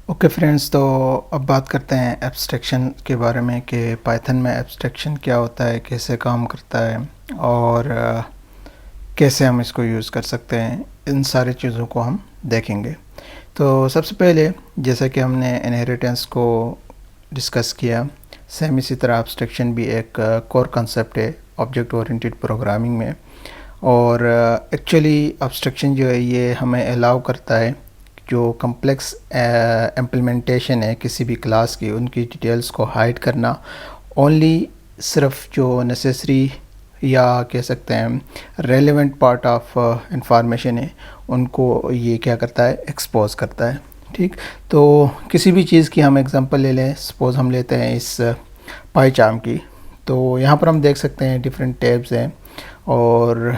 Okay friends, तो अब बात करते हैं एब्स्ट्रैक्शन के बारे में कि पाइथन में एब्स्ट्रैक्शन क्या होता है, कैसे काम करता है और कैसे हम इसको यूज़ कर सकते हैं। इन सारी चीज़ों को हम देखेंगे। तो सबसे पहले जैसा कि हमने इनहेरिटेंस को डिस्कस किया, सेम इसी तरह एब्स्ट्रैक्शन भी एक कोर कंसेप्ट है ऑब्जेक्ट ओरिएंटेड प्रोग्रामिंग में। और एक्चुअली एब्स्ट्रैक्शन जो है ये हमें अलाउ करता है जो कम्प्लेक्स इम्प्लीमेंटेशन है किसी भी क्लास की, उनकी डिटेल्स को हाइड करना। ओनली सिर्फ जो नेसेसरी या कह सकते हैं रेलेवेंट पार्ट ऑफ इंफॉर्मेशन है उनको ये क्या करता है, एक्सपोज करता है। ठीक, तो किसी भी चीज़ की हम एग्जांपल ले लें। सपोज़ हम लेते हैं इस पाई चार्म की। तो यहाँ पर हम देख सकते हैं डिफरेंट टैब्स हैं और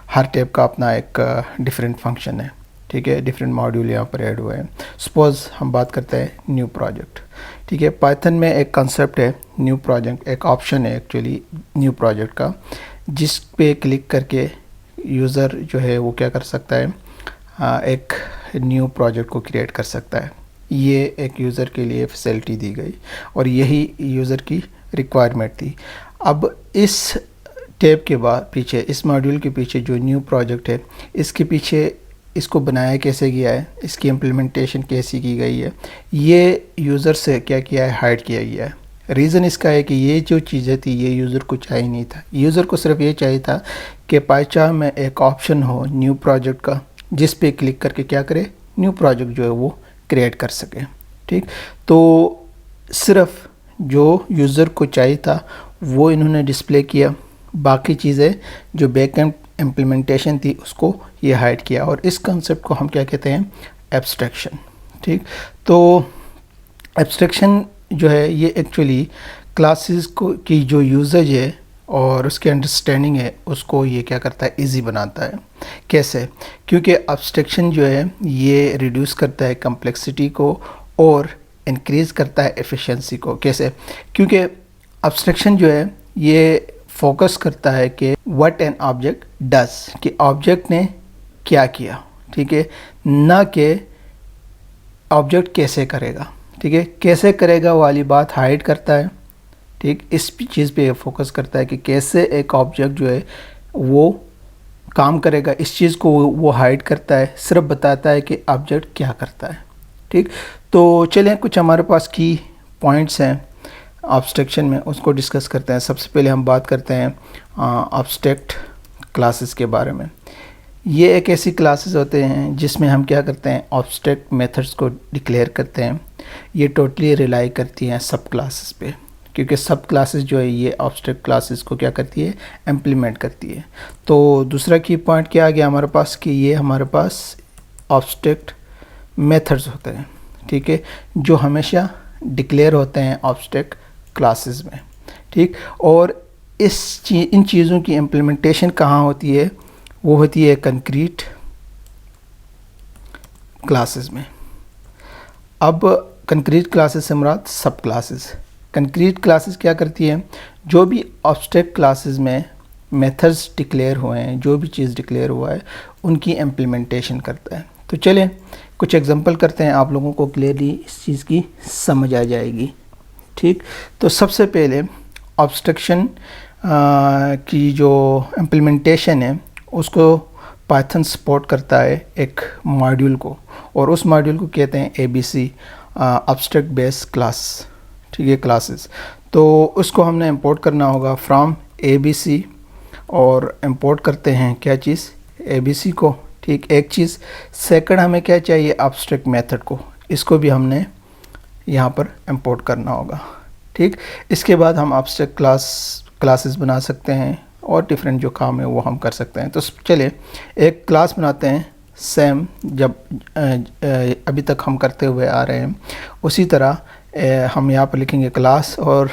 हर टैब का अपना एक डिफरेंट फंक्शन है। ठीक है, डिफरेंट मॉड्यूल यहाँ पर ऐड हुए हैं। सपोज़ हम बात करते हैं न्यू प्रोजेक्ट। ठीक है, पाइथन में एक कंसेप्ट है न्यू प्रोजेक्ट, एक ऑप्शन है एक्चुअली न्यू प्रोजेक्ट का, जिस पे क्लिक करके यूज़र जो है वो क्या कर सकता है, एक न्यू प्रोजेक्ट को क्रिएट कर सकता है। ये एक यूज़र के लिए फैसिलिटी दी गई और यही यूज़र की रिक्वायरमेंट थी। अब इस टैब के बाद पीछे, इस मॉड्यूल के पीछे जो न्यू प्रोजेक्ट है, इसके पीछे इसको बनाया कैसे गया है, इसकी इम्प्लीमेंटेशन कैसी की गई है, ये यूज़र से क्या किया है, हाइड किया गया है। रीज़न इसका है कि ये जो चीज़ें थी ये यूज़र को चाहिए नहीं था। यूज़र को सिर्फ ये चाहिए था कि पाइचार्म में एक ऑप्शन हो न्यू प्रोजेक्ट का, जिस पे क्लिक करके क्या करे, न्यू प्रोजेक्ट जो है वो क्रिएट कर सके। ठीक, तो सिर्फ जो यूज़र को चाहिए था वो इन्होंने डिस्प्ले किया, बाकी चीज़ें जो बैकएंड इम्प्लीमेंटेशन थी उसको ये हाइड किया। और इस कंसेप्ट को हम क्या कहते हैं, एब्स्ट्रैक्शन। ठीक, तो एब्स्ट्रैक्शन जो है ये एक्चुअली क्लासेस को की जो यूजेज है और उसके अंडरस्टैंडिंग है उसको ये क्या करता है, इजी बनाता है। कैसे? क्योंकि एब्स्ट्रैक्शन जो है ये रिड्यूस करता है कम्प्लेक्सिटी को और इंक्रीज करता है एफिशिएंसी को। कैसे? क्योंकि एब्स्ट्रैक्शन जो है ये फोकस करता है कि व्हाट एन ऑब्जेक्ट डज, कि ऑब्जेक्ट ने क्या किया। ठीक है, ना कि ऑब्जेक्ट कैसे करेगा। ठीक है, कैसे करेगा वाली बात हाइड करता है। ठीक, इस चीज़ पे फोकस करता है कि कैसे एक ऑब्जेक्ट जो है वो काम करेगा, इस चीज़ को वो हाइड करता है, सिर्फ बताता है कि ऑब्जेक्ट क्या करता है। ठीक, तो चलें कुछ हमारे पास की पॉइंट्स हैं एब्स्ट्रैक्शन में, उसको डिस्कस करते हैं। सबसे पहले हम बात करते हैं एब्स्ट्रैक्ट क्लासेस के बारे में। ये एक ऐसी क्लासेस होते हैं जिसमें हम क्या करते हैं, एब्स्ट्रैक्ट मेथड्स को डिक्लेयर करते हैं। ये टोटली रिलाई करती हैं सब क्लासेस पे, क्योंकि सब क्लासेस जो है ये एब्स्ट्रैक्ट क्लासेस को क्या करती है, इम्प्लीमेंट करती है। तो दूसरा की पॉइंट क्या आ गया हमारे पास, कि ये हमारे पास एब्स्ट्रैक्ट मेथड्स होते हैं। ठीक है, जो हमेशा डिक्लेयर होते हैं एब्स्ट्रैक्ट क्लासेस में। ठीक, और इन चीज़ों की इम्प्लीमेंटेशन कहाँ होती है, वो होती है कंक्रीट क्लासेस में। अब कंक्रीट क्लासेस से मुराद सब क्लासेस। कंक्रीट क्लासेस क्या करती है, जो भी एब्स्ट्रैक्ट क्लासेस में मेथड्स डिक्लेयर हुए हैं, जो भी चीज़ डिक्लेयर हुआ है उनकी इम्प्लीमेंटेशन करता है। तो चलें कुछ एग्जांपल करते हैं, आप लोगों को क्लियरली इस चीज़ की समझ आ जाएगी। ठीक, तो सबसे पहले एब्स्ट्रैक्शन की जो इम्प्लीमेंटेशन है उसको पाइथन सपोर्ट करता है एक मॉड्यूल को, और उस मॉड्यूल को कहते हैं एबीसी, एब्स्ट्रैक्ट बेस क्लास। ठीक है, क्लासेस। तो उसको हमने इंपोर्ट करना होगा फ्रॉम एबीसी, और इंपोर्ट करते हैं क्या चीज़, एबीसी को। ठीक, एक चीज़। सेकंड हमें क्या चाहिए, एब्स्ट्रैक्ट मेथड को, इसको भी हमने यहाँ पर इंपोर्ट करना होगा। ठीक, इसके बाद हम एब्स्ट्रैक्ट क्लासेस बना सकते हैं और डिफरेंट जो काम है वो हम कर सकते हैं। तो चलिए एक क्लास बनाते हैं, सेम जब अभी तक हम करते हुए आ रहे हैं उसी तरह हम यहाँ पर लिखेंगे क्लास, और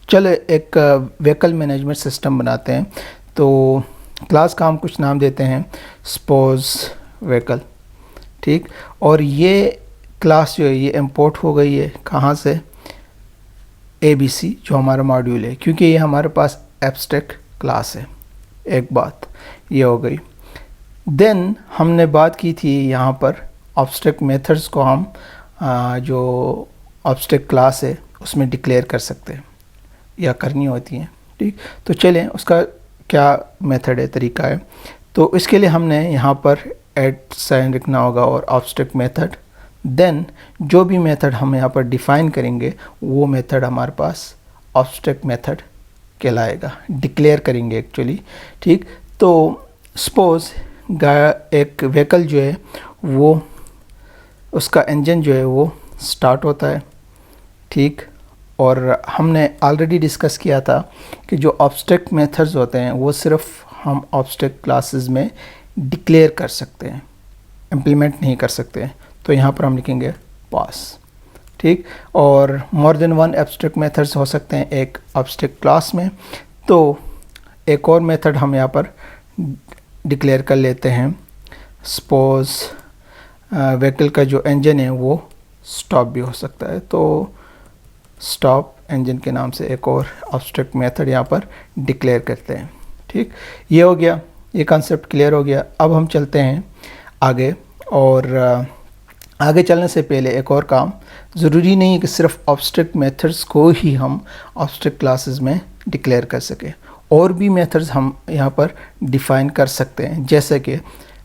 चले एक व्हीकल मैनेजमेंट सिस्टम बनाते हैं। तो क्लास का हम कुछ नाम देते हैं, सपोज व्हीकल। ठीक, और ये क्लास जो है ये इंपोर्ट हो गई है कहाँ से, एबीसी जो हमारा मॉड्यूल है, क्योंकि ये हमारे पास एब्स्ट्रैक्ट क्लास है। एक बात ये हो गई। देन हमने बात की थी यहाँ पर एब्स्ट्रैक्ट मेथड्स को हम जो ऑब्जेक्ट क्लास है उसमें डिक्लेयर कर सकते हैं या करनी होती हैं। ठीक, तो चलें उसका क्या मेथड है, तरीका है। तो इसके लिए हमने यहाँ पर ऐड साइन लिखना होगा और ऑब्जेक्ट मेथड, देन जो भी मेथड हम यहाँ पर डिफ़ाइन करेंगे वो मेथड हमारे पास ऑब्जेक्ट मेथड कहलाएगा, डिक्लेयर करेंगे एक्चुअली। ठीक, तो सपोज़ एक व्हीकल जो है वो, उसका इंजन जो है वो स्टार्ट होता है। ठीक, और हमने ऑलरेडी डिस्कस किया था कि जो ऑब्जेक्ट मेथड्स होते हैं वो सिर्फ हम ऑब्जेक्ट क्लासेस में डिक्लेयर कर सकते हैं, इम्प्लीमेंट नहीं कर सकते। तो यहाँ पर हम लिखेंगे पास। ठीक, और more than one abstract methods हो सकते हैं एक ऑब्जेक्ट क्लास में। तो एक और मेथड हम यहाँ पर डिक्लेयर कर लेते हैं। सपोज़ व्हीकल का जो इंजन है वो स्टॉप भी हो सकता है, तो स्टॉप इंजन के नाम से एक और ऑब्जेक्ट मेथड यहाँ पर डिक्लेयर करते हैं। ठीक, ये हो गया, ये कॉन्सेप्ट क्लियर हो गया। अब हम चलते हैं आगे, और आगे चलने से पहले एक और काम, ज़रूरी नहीं है कि सिर्फ ऑब्जेक्ट मेथड्स को ही हम ऑब्जेक्ट क्लासेस में डिक्लेयर कर सकें, और भी मेथड्स हम यहाँ पर डिफ़ाइन कर सकते हैं। जैसे कि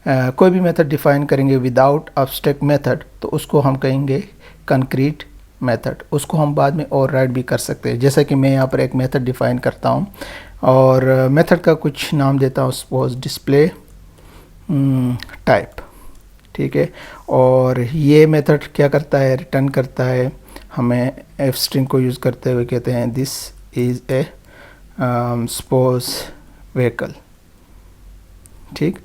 कोई भी मेथड डिफ़ाइन करेंगे विदाउट ऑब्जेक्ट मेथड तो उसको हम कहेंगे कंक्रीट मेथड, उसको हम बाद में ओवरराइड भी कर सकते हैं। जैसे कि मैं यहाँ पर एक मेथड डिफ़ाइन करता हूँ और मेथड का कुछ नाम देता हूँ, सपोज डिस्प्ले टाइप। ठीक है, और ये मेथड क्या करता है, रिटर्न करता है हमें एफ स्ट्रिंग को यूज़ करते हुए, कहते हैं this is A suppose vehicle. ठीक,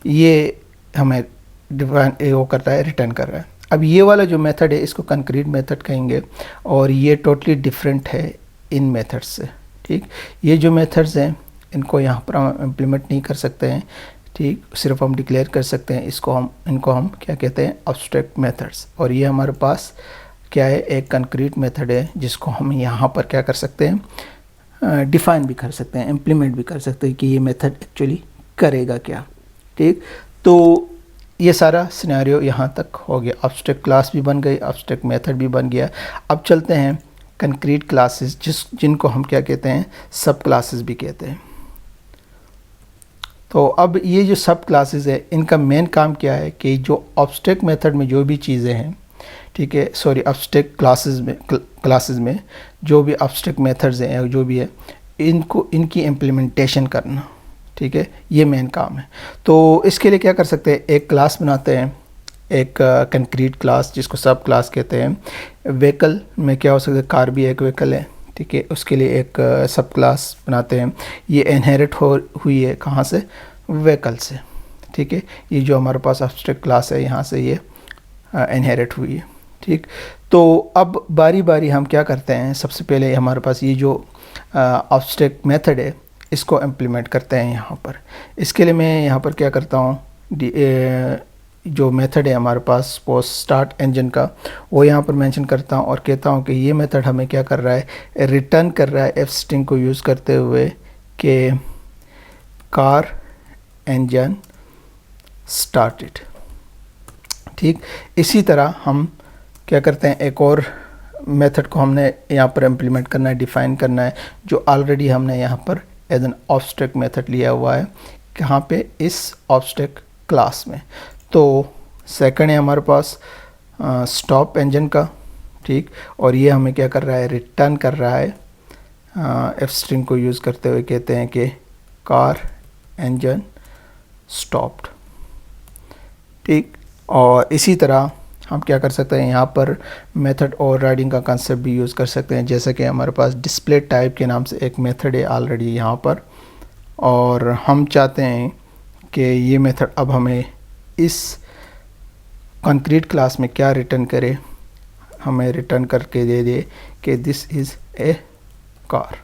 ये हमें डिफाइन वो करता है, रिटर्न कर रहा है। अब ये वाला जो मेथड है इसको कंक्रीट मेथड कहेंगे, और ये टोटली डिफरेंट है इन मेथड्स से। ठीक, ये जो मेथड्स हैं इनको यहाँ पर हम इम्प्लीमेंट नहीं कर सकते हैं। ठीक, सिर्फ हम डिक्लेयर कर सकते हैं, इनको हम क्या कहते हैं, ऑब्जेक्ट मेथड्स। और ये हमारे पास क्या है, एक कंक्रीट मेथड है जिसको हम यहाँ पर क्या कर सकते हैं, डिफ़ाइन भी कर सकते हैं, इम्प्लीमेंट भी कर सकते हैं कि ये मेथड एक्चुअली करेगा क्या। ठीक, तो ये सारा सिनेरियो यहाँ तक हो गया, ऑब्जेक्ट क्लास भी बन गई, ऑब्जेक्ट मेथड भी बन गया। अब चलते हैं कंक्रीट क्लासेस, जिनको हम क्या कहते हैं, सब क्लासेस भी कहते हैं। तो अब ये जो सब क्लासेस है इनका मेन काम क्या है कि जो ऑब्जेक्ट मेथड में जो भी चीज़ें हैं, ठीक है, सॉरी ऑब्जेक्ट क्लासेस में जो भी ऑब्जेक्ट मेथड्स हैं जो भी है, इनको इनकी इम्प्लीमेंटेशन करना। ठीक है, ये मेन काम है। तो इसके लिए क्या कर सकते हैं, एक क्लास बनाते हैं, एक कंक्रीट क्लास जिसको सब क्लास कहते हैं। व्हीकल में क्या हो सकता है, कार भी एक व्हीकल है। ठीक है, उसके लिए एक सब क्लास बनाते हैं। ये इनहेरिट हुई है कहाँ से, व्हीकल से। ठीक है, ये जो हमारे पास ऑब्जेक्ट क्लास है यहाँ से ये इनहेरिट हुई है। ठीक, तो अब बारी बारी हम क्या करते हैं, सबसे पहले हमारे पास ये जो ऑब्जेक्ट मेथड है इसको इम्प्लीमेंट करते हैं यहाँ पर। इसके लिए मैं यहाँ पर क्या करता हूँ, जो मेथड है हमारे पास पोस्ट स्टार्ट इंजन का, वो यहाँ पर मेंशन करता हूँ और कहता हूँ कि ये मेथड हमें क्या कर रहा है, रिटर्न कर रहा है एफ स्ट्रिंग को यूज़ करते हुए कि कार इंजन स्टार्टेड। ठीक, इसी तरह हम क्या करते हैं, एक और मेथड को हमने यहाँ पर इम्प्लीमेंट करना है, डिफ़ाइन करना है, जो ऑलरेडी हमने यहाँ पर एज एन ऑब्जेक्ट मेथड लिया हुआ है, कहाँ पे, इस ऑब्जेक्ट क्लास में। तो सेकंड है हमारे पास स्टॉप इंजन का। ठीक, और ये हमें क्या कर रहा है, रिटर्न कर रहा है एफ स्ट्रिंग को यूज़ करते हुए, कहते हैं कि कार इंजन स्टॉप्ड। ठीक, और इसी तरह हम क्या कर सकते हैं, यहाँ पर मेथड ओवरराइडिंग का कंसेप्ट भी यूज़ कर सकते हैं। जैसे कि हमारे पास डिस्प्ले टाइप के नाम से एक मेथड है ऑलरेडी यहाँ पर, और हम चाहते हैं कि ये मेथड अब हमें इस कंक्रीट क्लास में क्या रिटर्न करे, हमें रिटर्न करके दे दे कि दिस इज़ ए कार।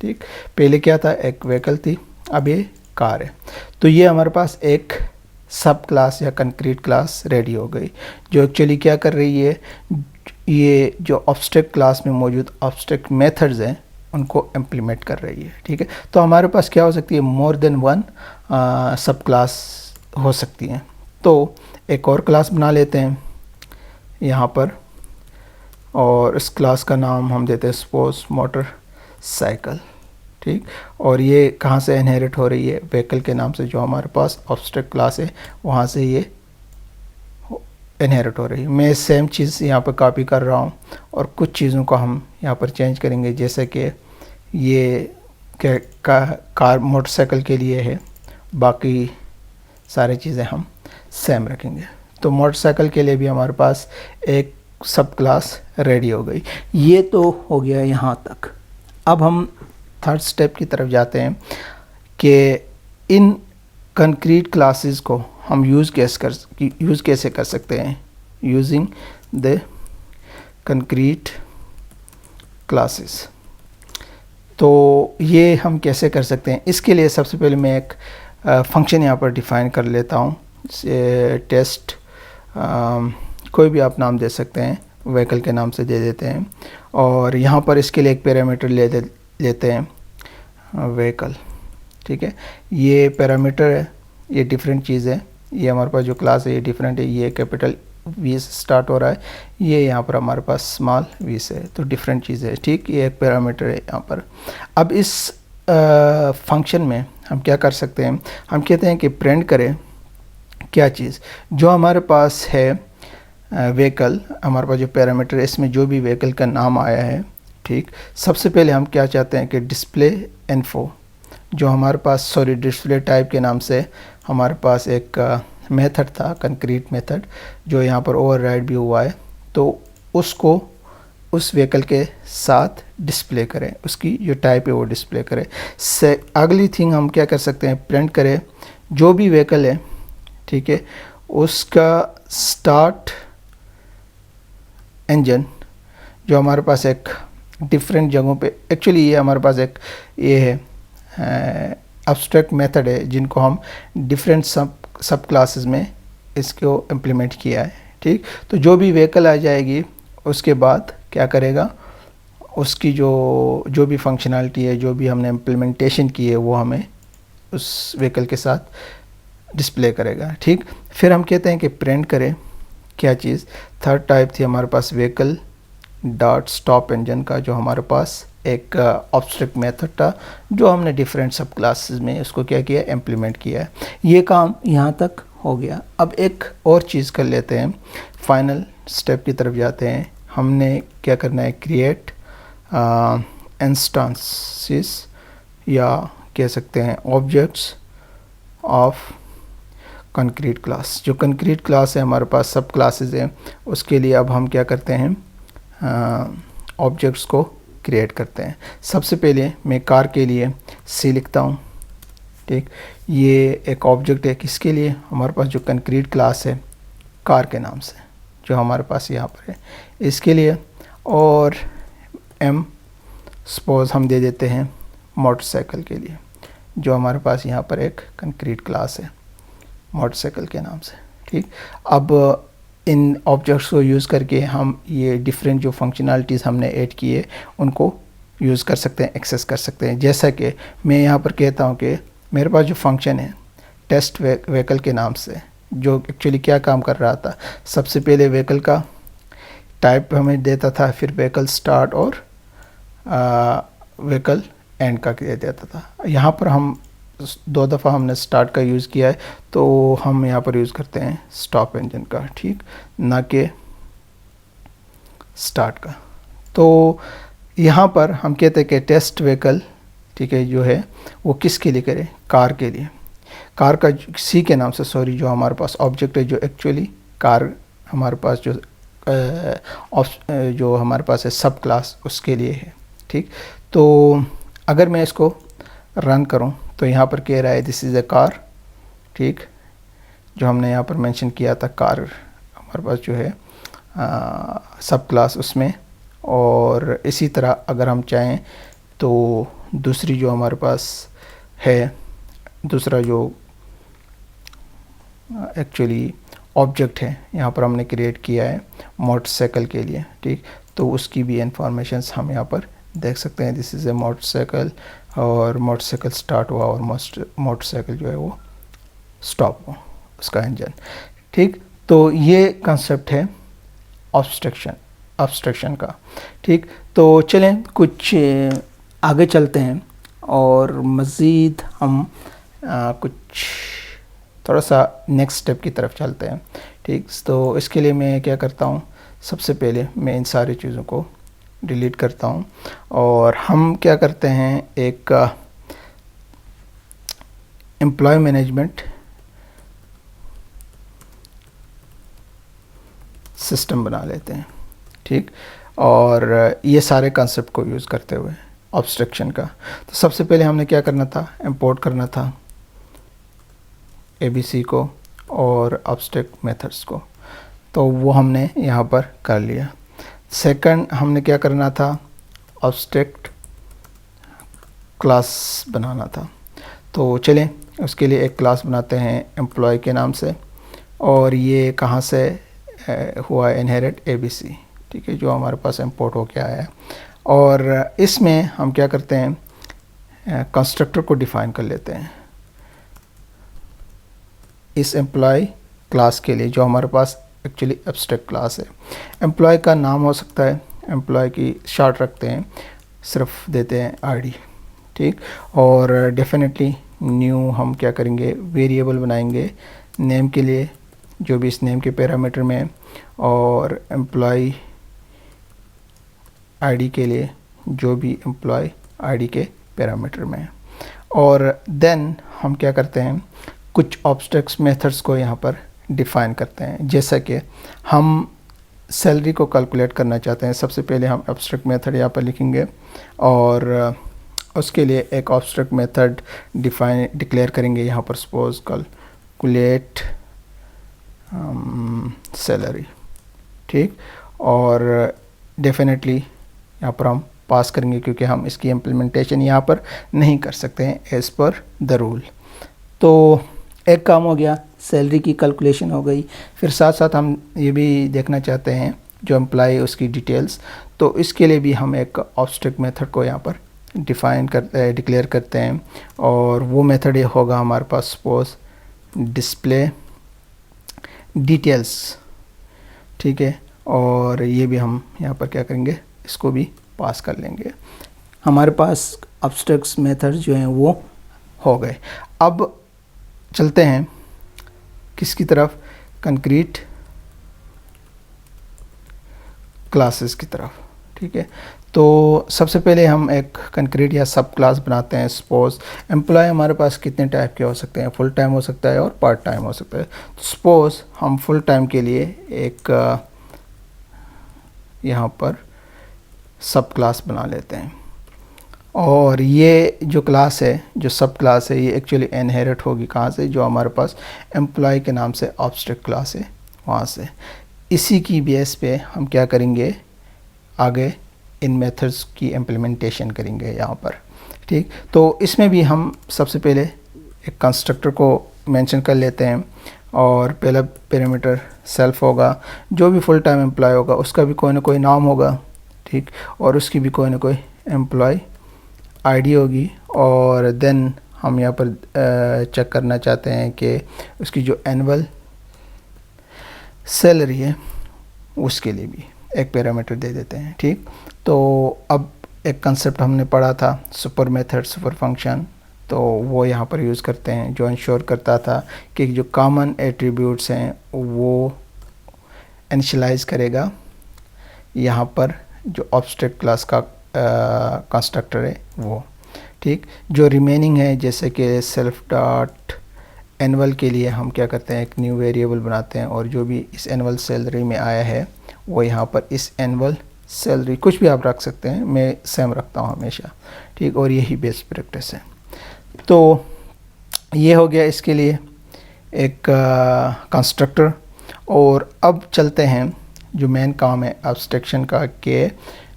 ठीक, पहले क्या था, एक व्हीकल थी, अब ये कार है। तो ये हमारे पास एक सब क्लास या कंक्रीट क्लास रेडी हो गई, जो एक्चुअली क्या कर रही है, ये जो ऑब्जेक्ट क्लास में मौजूद ऑब्जेक्ट मेथड्स हैं उनको इम्प्लीमेंट कर रही है। ठीक है, तो हमारे पास क्या हो सकती है, मोर देन वन सब क्लास हो सकती हैं। तो एक और क्लास बना लेते हैं, यहाँ पर, और इस क्लास का नाम हम देते हैं सपोज मोटर साइकिल, ठीक। और ये कहाँ से इनहेरिट हो रही है? व्हीकल के नाम से, जो हमारे पास ऑब्स्ट्रैक्ट क्लास है वहाँ से ये इनहेरिट हो रही है। मैं सेम चीज़ यहाँ पर कॉपी कर रहा हूँ और कुछ चीज़ों को हम यहाँ पर चेंज करेंगे, जैसे कि ये कार मोटरसाइकिल के लिए है, बाकी सारी चीज़ें हम सेम रखेंगे। तो मोटरसाइकिल के लिए भी हमारे पास एक सब क्लास रेडी हो गई। ये तो हो गया यहाँ तक। अब हम थर्ड स्टेप की तरफ जाते हैं कि इन कंक्रीट क्लासेस को हम यूज़ कैसे कर सकते हैं, यूजिंग द कंक्रीट क्लासेस। तो ये हम कैसे कर सकते हैं? इसके लिए सबसे पहले मैं एक फंक्शन यहाँ पर डिफ़ाइन कर लेता हूँ। टेस्ट कोई भी आप नाम दे सकते हैं, व्हीकल के नाम से दे देते हैं, और यहाँ पर इसके लिए एक पैरामीटर लेते हैं व्हीकल, ठीक है। ये पैरामीटर है, ये डिफरेंट चीज़ है। ये हमारे पास जो क्लास है ये डिफरेंट है, ये कैपिटल वी से स्टार्ट हो रहा है, ये यहाँ पर हमारे पास स्मॉल वी से है, तो डिफरेंट चीज़ है, ठीक। ये एक पैरामीटर है यहाँ पर। अब इस फंक्शन में हम क्या कर सकते हैं? हम कहते हैं कि प्रिंट करें क्या चीज़, जो हमारे पास है व्हीकल, हमारे पास जो पैरामीटर है इसमें जो भी व्हीकल का नाम आया है, ठीक। सबसे पहले हम क्या चाहते हैं कि डिस्प्ले इन्फो, जो हमारे पास डिस्प्ले टाइप के नाम से हमारे पास एक मेथड था, कंक्रीट मेथड, जो यहाँ पर ओवरराइड भी हुआ है, तो उसको उस व्हीकल के साथ डिस्प्ले करें, उसकी जो टाइप है वो डिस्प्ले करें। से अगली थिंग हम क्या कर सकते हैं? प्रिंट करें जो भी व्हीकल है, ठीक है, उसका स्टार्ट इंजन, जो हमारे पास एक डिफरेंट जगहों पे, एक्चुअली ये हमारे पास एक ये है एब्स्ट्रैक्ट मेथड है, जिनको हम डिफरेंट सब क्लासेस में इसको इम्प्लीमेंट किया है, ठीक। तो जो भी व्हीकल आ जाएगी उसके बाद क्या करेगा, उसकी जो भी फंक्शनैलिटी है, जो भी हमने इम्प्लीमेंटेशन की है, वो हमें उस व्हीकल के साथ डिस्प्ले करेगा, ठीक। फिर हम कहते हैं कि प्रिंट करें क्या चीज़। थर्ड टाइप थी हमारे पास व्हीकल डॉट स्टॉप इंजन का, जो हमारे पास एक ऑब्स्ट्रैक्ट मेथड था, जो हमने डिफरेंट सब क्लासेस में उसको क्या किया, इम्प्लीमेंट किया है। ये काम यहाँ तक हो गया। अब एक और चीज़ कर लेते हैं, फाइनल स्टेप की तरफ जाते हैं। हमने क्या करना है? क्रिएट इंस्टेंसेस, या कह सकते हैं ऑब्जेक्ट्स ऑफ कंक्रीट क्लास। जो कंक्रीट क्लास है हमारे पास सब क्लासेस हैं, उसके लिए अब हम क्या करते हैं? ऑब्जेक्ट्स को क्रिएट करते हैं। सबसे पहले मैं कार के लिए सी लिखता हूँ, ठीक। ये एक ऑब्जेक्ट है किसके लिए? हमारे पास जो कंक्रीट क्लास है कार के नाम से, जो हमारे पास यहाँ पर है, इसके लिए। और एम सपोज हम दे देते हैं मोटरसाइकिल के लिए, जो हमारे पास यहाँ पर एक कंक्रीट क्लास है मोटरसाइकिल के नाम से, ठीक। अब इन ऑब्जेक्ट्स को यूज़ करके हम ये डिफरेंट जो फंक्शनैलिटीज़ हमने ऐड किए उनको यूज़ कर सकते हैं, एक्सेस कर सकते हैं। जैसा कि मैं यहाँ पर कहता हूँ कि मेरे पास जो फंक्शन है टेस्ट व्हीकल के नाम से, जो एक्चुअली क्या काम कर रहा था, सबसे पहले व्हीकल का टाइप हमें देता था, फिर व्हीकल स्टार्ट और व्हीकल एंड का दे देता था। यहाँ पर हम 2 दफ़ा हमने स्टार्ट का यूज़ किया है, तो हम यहाँ पर यूज़ करते हैं स्टॉप इंजन का, ठीक, ना कि स्टार्ट का। तो यहाँ पर हम कहते हैं कि टेस्ट व्हीकल, ठीक है, जो है वो किसके लिए करें? कार के लिए। कार का सी के नाम से, सॉरी, जो हमारे पास ऑब्जेक्ट है, जो एक्चुअली कार हमारे पास जो हमारे पास है सब क्लास, उसके लिए है, ठीक। तो अगर मैं इसको रन करूं तो यहाँ पर कह रहा है दिस इज़ अ कार, ठीक, जो हमने यहाँ पर मेंशन किया था कार हमारे पास जो है सब क्लास उसमें। और इसी तरह अगर हम चाहें तो दूसरी जो हमारे पास है, दूसरा जो एक्चुअली ऑब्जेक्ट है यहाँ पर हमने क्रिएट किया है मोटरसाइकिल के लिए, ठीक, तो उसकी भी इंफॉर्मेशंस हम यहाँ पर देख सकते हैं। दिस इज़ ए मोटरसाइकिल, और मोटरसाइकिल स्टार्ट हुआ और मोटरसाइकिल जो है वो स्टॉप हुआ, उसका इंजन, ठीक। तो ये कंसेप्ट है ऑब्स्ट्रक्शन का। ठीक, तो चलें कुछ आगे चलते हैं और मज़ीद हम कुछ थोड़ा सा नेक्स्ट स्टेप की तरफ चलते हैं। ठीक, तो इसके लिए मैं क्या करता हूँ, सबसे पहले मैं इन सारी चीज़ों को डिलीट करता हूँ और हम क्या करते हैं, एक एम्प्लॉय मैनेजमेंट सिस्टम बना लेते हैं। ठीक, और ये सारे कंसेप्ट को यूज़ करते हुए ऑब्स्ट्रक्शन का। तो सबसे पहले हमने क्या करना था, इंपोर्ट करना था ABC को और ऑब्स्ट्रक्ट मेथड्स को, तो वो हमने यहाँ पर कर लिया। सेकंड हमने क्या करना था, ऑब्स्ट्रक्ट क्लास बनाना था। तो चलें उसके लिए एक क्लास बनाते हैं एम्प्लॉय के नाम से, और ये कहाँ से हुआ, इनहेरिट ABC। ठीक है, जो हमारे पास इंपोर्ट हो के आया है। और इसमें हम क्या करते हैं, कंस्ट्रक्टर को डिफ़ाइन कर लेते हैं इस एम्प्लॉय क्लास के लिए, जो हमारे पास एक्चुअली एब्स्ट्रैक्ट क्लास है। एम्प्लॉय का नाम हो सकता है, एम्प्लॉय की शॉर्ट रखते हैं, सिर्फ देते हैं ID। ठीक, और डेफिनेटली न्यू हम क्या करेंगे, वेरिएबल बनाएंगे नेम के लिए, जो भी इस नेम के पैरामीटर में है, और एम्प्लॉय ID के लिए जो भी एम्प्लॉय ID के पैरामीटर में है। और देन हम क्या करते हैं, कुछ ऑब्स्ट्रक्ट मेथड्स को यहाँ पर डिफ़ाइन करते हैं। जैसा कि हम सैलरी को कैलकुलेट करना चाहते हैं, सबसे पहले हम ऑब्स्ट्रक्ट मेथड यहाँ पर लिखेंगे और उसके लिए एक ऑब्स्ट्रक्ट मेथड डिक्लेयर करेंगे यहाँ पर, सपोज कैलकुलेट सैलरी। ठीक, और डेफिनेटली यहाँ पर हम पास करेंगे, क्योंकि हम इसकी इम्प्लीमेंटेशन यहाँ पर नहीं कर सकते हैं एज़ पर द रूल। तो एक काम हो गया, सैलरी की कैलकुलेशन हो गई। फिर साथ साथ हम ये भी देखना चाहते हैं जो एम्प्लॉय उसकी डिटेल्स, तो इसके लिए भी हम एक ऑब्स्ट्रक्ट मेथड को यहाँ पर डिक्लेयर करते हैं, और वो मेथड ये होगा हमारे पास, सपोज डिस्प्ले डिटेल्स। ठीक है, और ये भी हम यहाँ पर क्या करेंगे, इसको भी पास कर लेंगे। हमारे पास ऑब्स्ट्रक्ट मेथड जो हैं वो हो गए। अब चलते हैं किसकी तरफ, कंक्रीट क्लासेस की तरफ। ठीक है, तो सबसे पहले हम एक कंक्रीट या सब क्लास बनाते हैं। सपोज एम्प्लॉय हमारे पास कितने टाइप के हो सकते हैं, फुल टाइम हो सकता है और पार्ट टाइम हो सकता है। तो सपोज हम फुल टाइम के लिए एक यहाँ पर सब क्लास बना लेते हैं, और ये जो क्लास है, जो सब क्लास है, ये एक्चुअली इनहेरिट होगी कहाँ से, जो हमारे पास एम्प्लॉय के नाम से ऑब्स्ट्रक्ट क्लास है वहाँ से। इसी की बेस पे हम क्या करेंगे, आगे इन मेथड्स की इम्प्लीमेंटेशन करेंगे यहाँ पर। ठीक, तो इसमें भी हम सबसे पहले एक कंस्ट्रक्टर को मेंशन कर लेते हैं, और पहला पैरामीटर सेल्फ होगा, जो भी फुल टाइम एम्प्लॉय होगा उसका भी कोई ना कोई नाम होगा। ठीक, और उसकी भी कोई ना कोई एम्प्लॉय ID होगी, और देन हम यहाँ पर चेक करना चाहते हैं कि उसकी जो एनुअल सैलरी है उसके लिए भी एक पैरामीटर दे देते हैं। ठीक, तो अब एक कंसेप्ट हमने पढ़ा था, सुपर मेथड, सुपर फंक्शन, तो वो यहाँ पर यूज़ करते हैं, जो इंश्योर करता था कि जो कॉमन एट्रीब्यूट्स हैं वो इनिशियलाइज करेगा यहाँ पर जो ऑब्स्ट्रक्ट क्लास का कंस्ट्रक्टर है वो। ठीक, जो रिमेनिंग है, जैसे कि सेल्फ डॉट एनुअल के लिए हम क्या करते हैं, एक न्यू वेरिएबल बनाते हैं, और जो भी इस एनुअल सैलरी में आया है वो यहाँ पर इस एनुअल सैलरी, कुछ भी आप रख सकते हैं, मैं सेम रखता हूँ हमेशा। ठीक, और यही बेस्ट प्रैक्टिस है। तो ये हो गया इसके लिए एक कंस्ट्रक्टर। और अब चलते हैं जो मेन काम है एब्स्ट्रैक्शन का, कि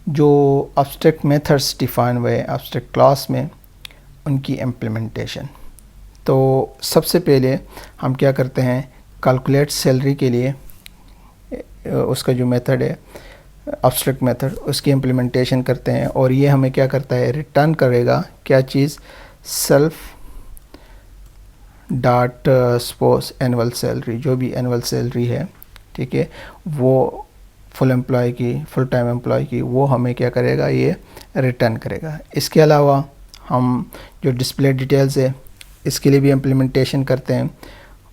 जो एब्स्ट्रैक्ट मेथड्स डिफाइन हुए एब्स्ट्रैक्ट क्लास में, उनकी इम्प्लीमेंटेशन। तो सबसे पहले हम क्या करते हैं, कैलकुलेट सैलरी के लिए उसका जो मेथड है एब्स्ट्रैक्ट मेथड, उसकी इम्प्लीमेंटेशन करते हैं, और ये हमें क्या करता है, रिटर्न करेगा क्या चीज़, self dot suppose annual salary, जो भी एनुअल सैलरी है। ठीक है, वो फुल टाइम एम्प्लॉय की, वो हमें क्या करेगा, ये रिटर्न करेगा। इसके अलावा हम जो डिस्प्ले डिटेल्स है इसके लिए भी इम्प्लीमेंटेशन करते हैं,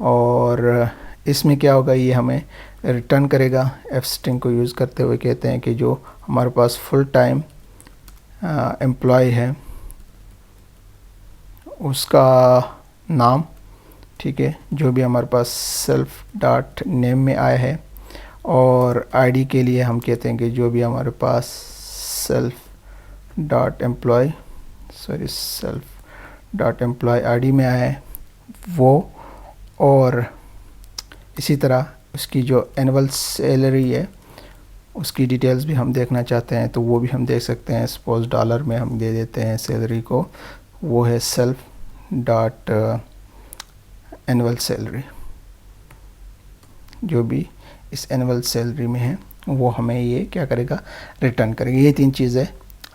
और इसमें क्या होगा, ये हमें रिटर्न करेगा। एफ स्ट्रिंग को यूज़ करते हुए कहते हैं कि जो हमारे पास फुल टाइम एम्प्लॉय है उसका नाम, ठीक है, जो भी हमारे पास सेल्फ डॉट नेम में आया है, और आईडी के लिए हम कहते हैं कि जो भी हमारे पास सेल्फ डॉट एम्प्लॉय आईडी में आया है वो, और इसी तरह उसकी जो एनुअल सैलरी है उसकी डिटेल्स भी हम देखना चाहते हैं तो वो भी हम देख सकते हैं। सपोज डॉलर में हम दे देते हैं सैलरी को, वो है सेल्फ डॉट एनुअल सैलरी। जो भी इस एनुअल सैलरी में है वो हमें ये क्या करेगा, रिटर्न करेगा। ये 3 चीज़ें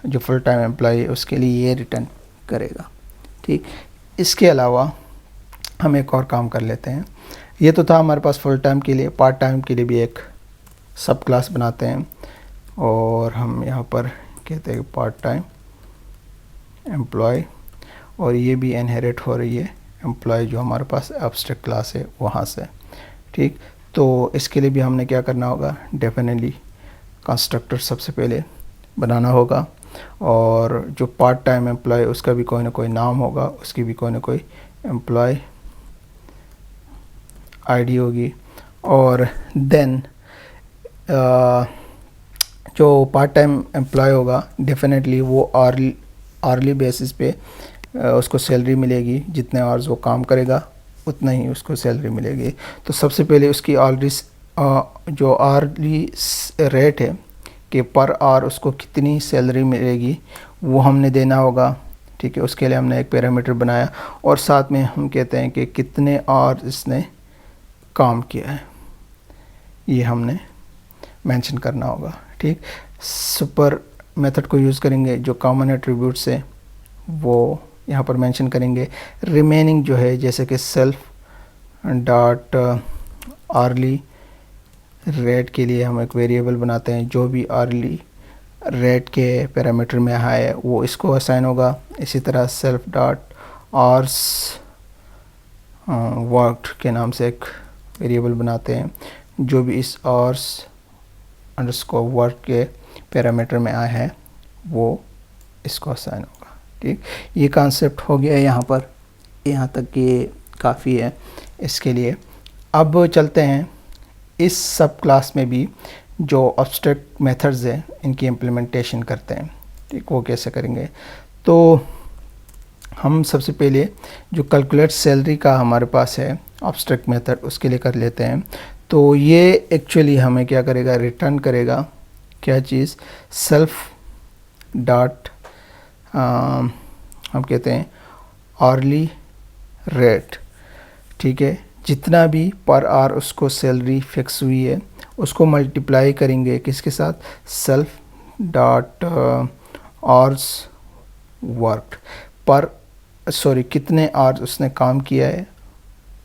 जो फुल टाइम एम्प्लॉय है उसके लिए ये रिटर्न करेगा, ठीक। इसके अलावा हम एक और काम कर लेते हैं। ये तो था हमारे पास फुल टाइम के लिए। पार्ट टाइम के लिए भी एक सब क्लास बनाते हैं, और हम यहाँ पर कहते हैं पार्ट टाइम एम्प्लॉय, और ये भी इनहेरिट हो रही है एम्प्लॉय जो हमारे पास एब्स्ट्रैक्ट क्लास है वहाँ से, ठीक। तो इसके लिए भी हमने क्या करना होगा, डेफिनेटली कंस्ट्रक्टर सबसे पहले बनाना होगा, और जो पार्ट टाइम एम्प्लॉय उसका भी कोई ना कोई नाम होगा, उसकी भी कोई ना कोई एम्प्लॉय आईडी होगी, और देन जो पार्ट टाइम एम्प्लॉय होगा डेफिनेटली वो आर्ली बेसिस पे उसको सैलरी मिलेगी। जितने आवर्स वो काम करेगा उतना ही उसको सैलरी मिलेगी। तो सबसे पहले उसकी जो आर्ली रेट है कि पर आवर उसको कितनी सैलरी मिलेगी वो हमने देना होगा, ठीक है। उसके लिए हमने एक पैरामीटर बनाया, और साथ में हम कहते हैं कि कितने आवर इसने काम किया है, ये हमने मेंशन करना होगा, ठीक। सुपर मेथड को यूज़ करेंगे, जो कॉमन एट्रीब्यूट्स है वो यहाँ पर मेंशन करेंगे। रिमेनिंग जो है जैसे कि सेल्फ डॉट आर्ली रेट के लिए हम एक वेरिएबल बनाते हैं, जो भी आर्ली रेट के पैरामीटर में है वो इसको असाइन होगा। इसी तरह सेल्फ डॉट आवर्स वर्कड के नाम से एक वेरिएबल बनाते हैं, जो भी इस आवर्स अंडरस्कोर वर्क के पैरामीटर में आया है वो इसको असाइन होगा, ठीक। ये कॉन्सेप्ट हो गया यहाँ पर, यहाँ तक ये काफ़ी है इसके लिए। अब चलते हैं इस सब क्लास में भी जो एब्स्ट्रैक्ट मेथड्स हैं इनकी इम्प्लीमेंटेशन करते हैं, ठीक। वो कैसे करेंगे, तो हम सबसे पहले जो कैलकुलेट सैलरी का हमारे पास है एब्स्ट्रैक्ट मेथड उसके लिए कर लेते हैं। तो ये एक्चुअली हमें क्या करेगा, रिटर्न करेगा क्या चीज़, सेल्फ डॉट हम कहते हैं आर्ली रेट, ठीक है। जितना भी पर आवर उसको सैलरी फिक्स हुई है उसको मल्टीप्लाई करेंगे किसके साथ, सेल्फ डॉट आवर्स वर्कड पर कितने आवर्स उसने काम किया है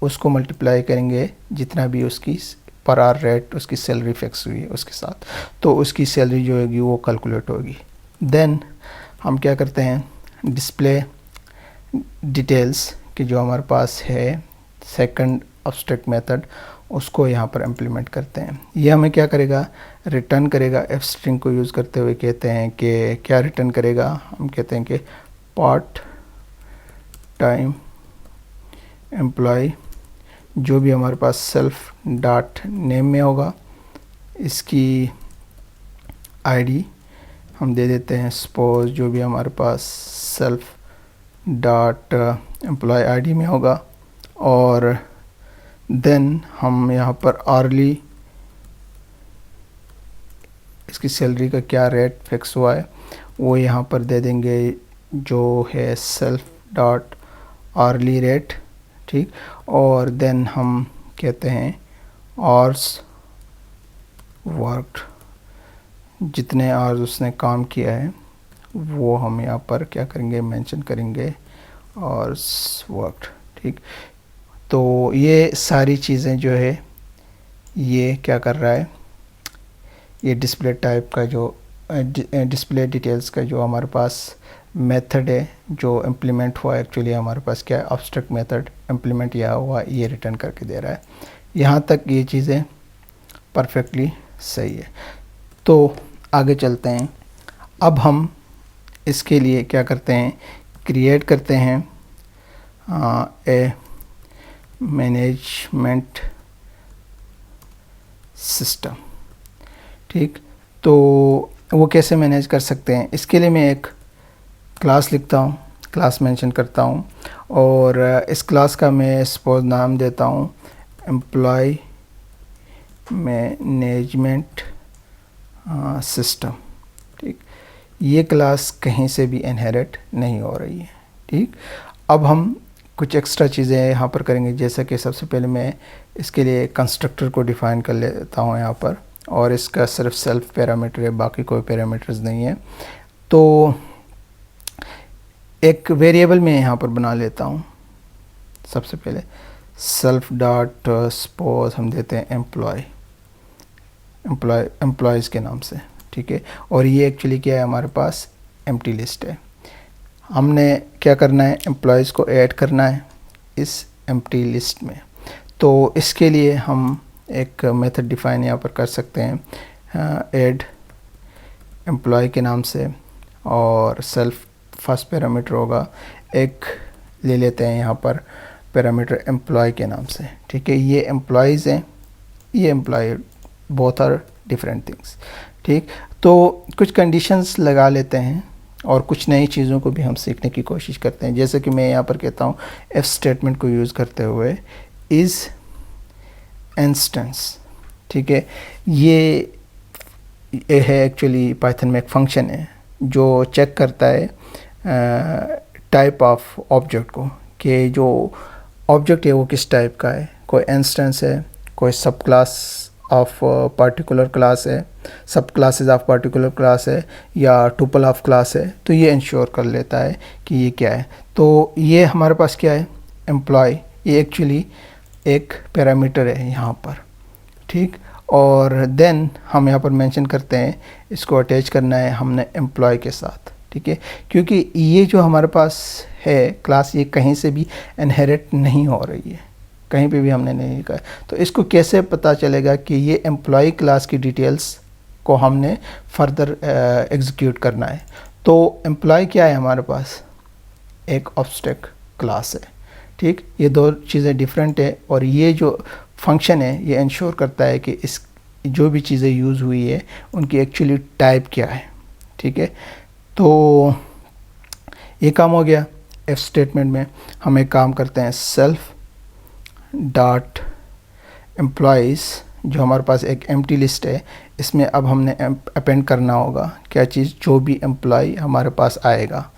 उसको मल्टीप्लाई करेंगे जितना भी उसकी पर आवर रेट उसकी सैलरी फिक्स हुई है उसके साथ, तो उसकी सैलरी जो होगी वो कैलकुलेट होगी। देन हम क्या करते हैं, डिस्प्ले डिटेल्स की जो हमारे पास है सेकंड एब्स्ट्रैक्ट मेथड उसको यहाँ पर इम्प्लीमेंट करते हैं। ये हमें क्या करेगा, रिटर्न करेगा। एफ स्ट्रिंग को यूज़ करते हुए कहते हैं कि क्या रिटर्न करेगा, हम कहते हैं कि पार्ट टाइम एम्प्लॉय जो भी हमारे पास सेल्फ डॉट नेम में होगा इसकी आईडी हम दे देते हैं। सपोज जो भी हमारे पास सेल्फ डॉट एम्प्लॉय आईडी में होगा, और देन हम यहाँ पर आर्ली इसकी सैलरी का क्या रेट फिक्स हुआ है वो यहाँ पर दे देंगे, जो है सेल्फ डॉट आर्ली रेट, ठीक। और देन हम कहते हैं आवर्स वर्कड, जितने आवर्स उसने काम किया है वो हम यहाँ पर क्या करेंगे, मेंशन करेंगे आवर्स वर्कड, ठीक। तो ये सारी चीज़ें जो है ये क्या कर रहा है, ये डिस्प्ले टाइप का जो डिस्प्ले डिटेल्स का जो हमारे पास मेथड है जो इम्प्लीमेंट हुआ, एक्चुअली हमारे पास क्या है, ऑब्स्ट्रक्ट मेथड इम्प्लीमेंट किया हुआ, ये रिटर्न करके दे रहा है। यहाँ तक ये चीज़ें परफेक्टली सही है। तो आगे चलते हैं। अब हम इसके लिए क्या करते हैं, क्रिएट करते हैं ए मैनेजमेंट सिस्टम। ठीक, तो वो कैसे मैनेज कर सकते हैं, इसके लिए मैं एक क्लास लिखता हूँ, क्लास मेंशन करता हूँ, और इस क्लास का मैं सपोज नाम देता हूँ एम्प्लॉय मैनेजमेंट सिस्टम। ठीक, ये क्लास कहीं से भी इनहेरिट नहीं हो रही है। ठीक, अब हम कुछ एक्स्ट्रा चीज़ें यहाँ पर करेंगे, जैसे कि सबसे पहले मैं इसके लिए कंस्ट्रक्टर को डिफ़ाइन कर लेता हूँ यहाँ पर, और इसका सिर्फ सेल्फ पैरामीटर है, बाकी कोई पैरामीटर्स नहीं है। तो एक वेरिएबल मैं यहाँ पर बना लेता हूँ। सबसे पहले सेल्फ डॉट सपोज हम देते हैं एम्प्लॉयज़ के नाम से। ठीक है, और ये एक्चुअली क्या है, हमारे पास एम्प्टी लिस्ट है। हमने क्या करना है, एम्प्लॉयज़ को ऐड करना है इस एम्प्टी लिस्ट में। तो इसके लिए हम एक मेथड डिफ़ाइन यहाँ पर कर सकते हैं, ऐड एम्प्लॉय के नाम से, और सेल्फ फर्स्ट पैरामीटर होगा, एक ले लेते हैं यहाँ पर पैरामीटर एम्प्लॉय के नाम से। ठीक है, ये एम्प्लॉयज़ हैं, ये employee, both are different things. ठीक, तो कुछ कंडीशंस लगा लेते हैं और कुछ नई चीज़ों को भी हम सीखने की कोशिश करते हैं। जैसे कि मैं यहाँ पर कहता हूँ इफ स्टेटमेंट को यूज़ करते हुए इज़ इंस्टेंस। ठीक है, ये है एक्चुअली पाइथन में एक फंक्शन है जो चेक करता है टाइप ऑफ ऑब्जेक्ट को, कि जो ऑब्जेक्ट है वो किस टाइप का है, कोई इंस्टेंस है, कोई सब क्लास ऑफ पार्टिकुलर क्लास है, सब क्लासेस ऑफ पार्टिकुलर क्लास है, या टुपल ऑफ क्लास है। तो ये इंश्योर कर लेता है कि ये क्या है। तो ये हमारे पास क्या है, एम्प्लॉय, ये एक्चुअली एक पैरामीटर है यहाँ पर। ठीक, और देन हम यहाँ पर मेंशन करते हैं इसको अटैच करना है हमने एम्प्लॉय के साथ। ठीक है, क्योंकि ये जो हमारे पास है क्लास, ये कहीं से भी इनहेरिट नहीं हो रही है, कहीं पे भी हमने नहीं लिखा है। तो इसको कैसे पता चलेगा कि ये एम्प्लॉय क्लास की डिटेल्स को हमने फर्दर एग्जीक्यूट करना है। तो एम्प्लॉय क्या है हमारे पास, एक ऑब्जेक्ट क्लास है। ठीक, ये दो चीज़ें डिफरेंट है, और ये जो फंक्शन है ये इंश्योर करता है कि इस जो भी चीज़ें यूज़ हुई है उनकी एक्चुअली टाइप क्या है। ठीक है, तो ये काम हो गया। इफ स्टेटमेंट में हम एक काम करते हैं, सेल्फ डॉट एम्प्लॉयज़, जो हमारे पास एक एम्प्टी लिस्ट है, इसमें अब हमने अपेंड करना होगा क्या चीज़, जो भी एम्प्लॉय हमारे पास आएगा।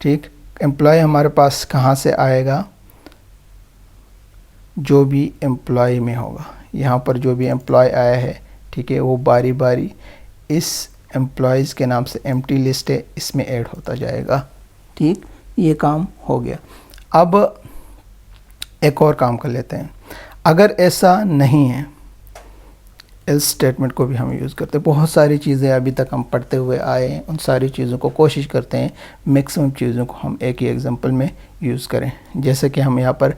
ठीक, एम्प्लॉय हमारे पास कहाँ से आएगा, जो भी एम्प्लॉय में होगा, यहाँ पर जो भी एम्प्लॉय आया है, ठीक है, वो बारी बारी इस एम्प्लॉयज़ के नाम से एम्प्टी लिस्ट है इसमें ऐड होता जाएगा। ठीक, ये काम हो गया। अब एक और काम कर लेते हैं। अगर ऐसा नहीं है, एल्स स्टेटमेंट को भी हम यूज़ करते हैं। बहुत सारी चीज़ें अभी तक हम पढ़ते हुए आए हैं, उन सारी चीज़ों को कोशिश करते हैं मैक्सिमम चीज़ों को हम एक ही एग्जांपल में यूज़ करें। जैसे कि हम यहाँ पर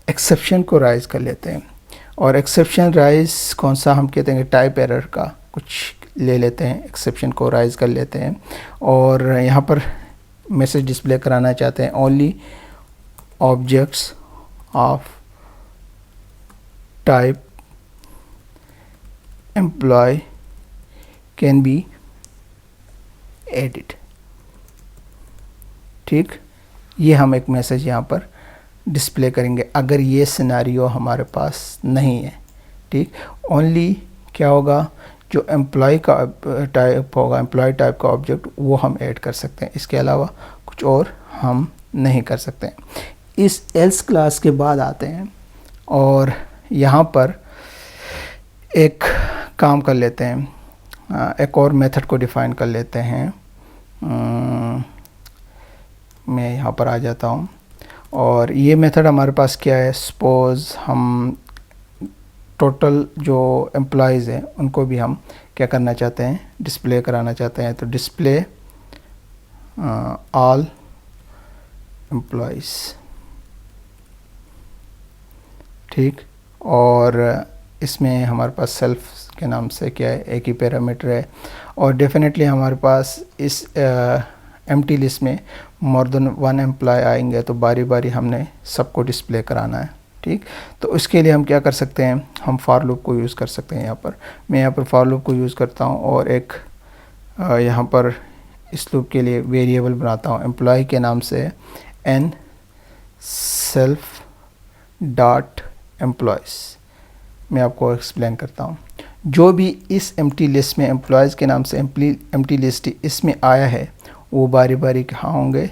एक्सेप्शन को राइज़ कर लेते हैं, और एक्सेप्शन राइज़ कौन सा, हम कहते हैं टाइप एरर का कुछ ले लेते हैं, एक्सेप्शन को राइज़ कर लेते हैं, और यहाँ पर मैसेज डिस्प्ले कराना चाहते हैं only objects of type employee can be edit. ठीक, ये हम एक मैसेज यहाँ पर डिस्प्ले करेंगे अगर ये सिनेरियो हमारे पास नहीं है। ठीक, ओनली क्या होगा, जो एम्प्लॉय का टाइप होगा, एम्प्लॉय टाइप का ऑब्जेक्ट, वो हम ऐड कर सकते हैं, इसके अलावा कुछ और हम नहीं कर सकते हैं। इस एल्स क्लास के बाद आते हैं और यहाँ पर एक काम कर लेते हैं, एक और मेथड को डिफ़ाइन कर लेते हैं। मैं यहाँ पर आ जाता हूँ, और ये मेथड हमारे पास क्या है, सपोज़ हम टोटल जो एम्प्लॉयज़ हैं उनको भी हम क्या करना चाहते हैं, डिस्प्ले कराना चाहते हैं। तो डिस्प्ले ऑल एम्प्लॉयज़, ठीक। और इसमें हमारे पास सेल्फ के नाम से क्या है, एक ही पैरामीटर है। और डेफिनेटली हमारे पास इस एम्प्टी लिस्ट में मोर देन वन एम्प्लॉय आएंगे तो बारी बारी हमने सबको डिस्प्ले कराना है, ठीक। तो इसके लिए हम क्या कर सकते हैं, हम फॉर लूप को यूज़ कर सकते हैं। यहाँ पर मैं यहाँ पर फॉर लूप को यूज़ करता हूँ और एक यहाँ पर इस लूप के लिए वेरिएबल बनाता हूँ एम्प्लॉय के नाम से एन सेल्फ डॉट एम्प्लॉयज़। मैं आपको एक्सप्लेन करता हूँ। जो भी इस एम्प्टी लिस्ट में एम्प्लॉयज़ के नाम से एम्प्टी लिस्ट इसमें आया है वो बारी बारी कहाँ होंगे,